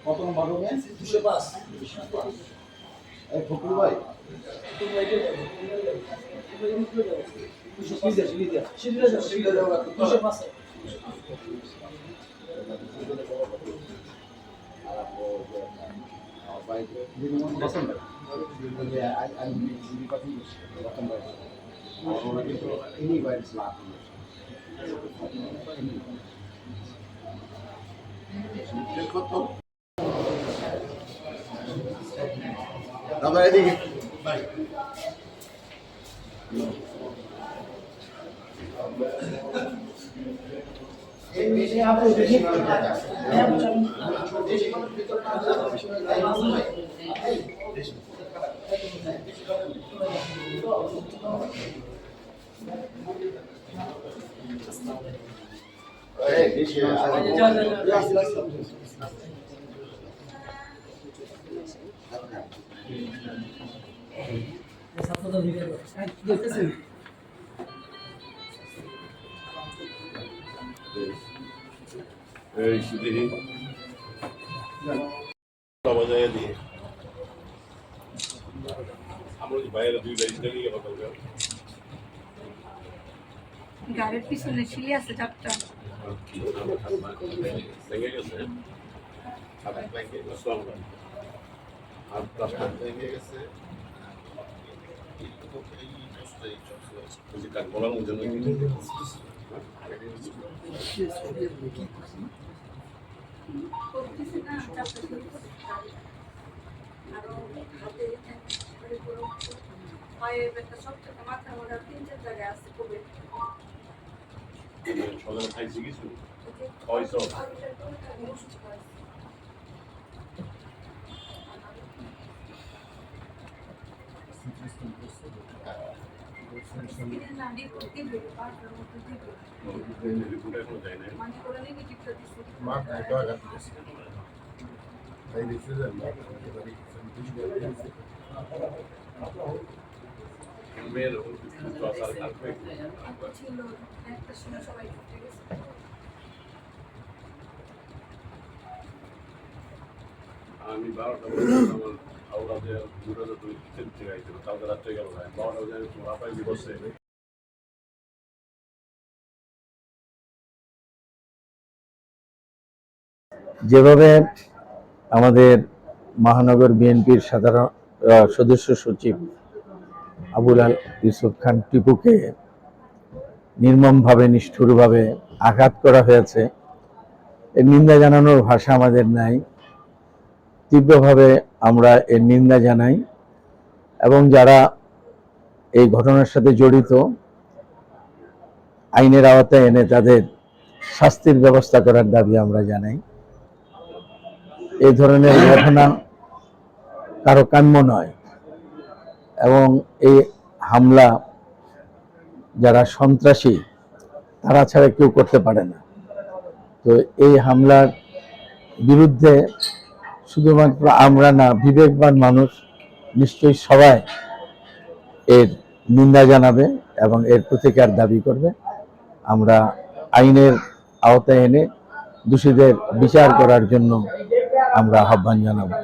কত নম্বর রুমে? 205 এই ফকুল ভাই এদিকে গাড়ির পিছনে ছিলি আছে চারটা পায়ের ব্যথা সবচেয়ে মাথার মধ্যে 3-4 জায়গায় আছে খুবই সকালে খাইছি কিছু আমি 12টা আমার আওরা যে দূরে দুই তিন থেকে আইছিল কালকে রাত্রে গেল না 12টা বাজে তোমার আপাই বসে যেভাবে আমাদের মহানগর বিএনপির সাধারণ সদস্য সচিব আবুল ইউসুফ খান টিপুকে নির্মমভাবে নিষ্ঠুরভাবে আঘাত করা হয়েছে, এর নিন্দা জানানোর ভাষা আমাদের নাই। তীব্রভাবে আমরা এর নিন্দা জানাই এবং যারা এই ঘটনার সাথে জড়িত আইনের আওতায় এনে তাদের শাস্তির ব্যবস্থা করার দাবি আমরা জানাই। এই ধরনের ঘটনা কারো কাম্য নয় এবং এই হামলা যারা সন্ত্রাসী তারা ছাড়া কেউ করতে পারে না। তো এই হামলার বিরুদ্ধে শুধুমাত্র আমরা না, বিবেকবান মানুষ নিশ্চয়ই সবাই এর নিন্দা জানাবে এবং এর প্রতিকার দাবি করবে। আমরা আইনের আওতায় এনে দোষীদের বিচার করার জন্য আমরা আহ্বান জানাবো।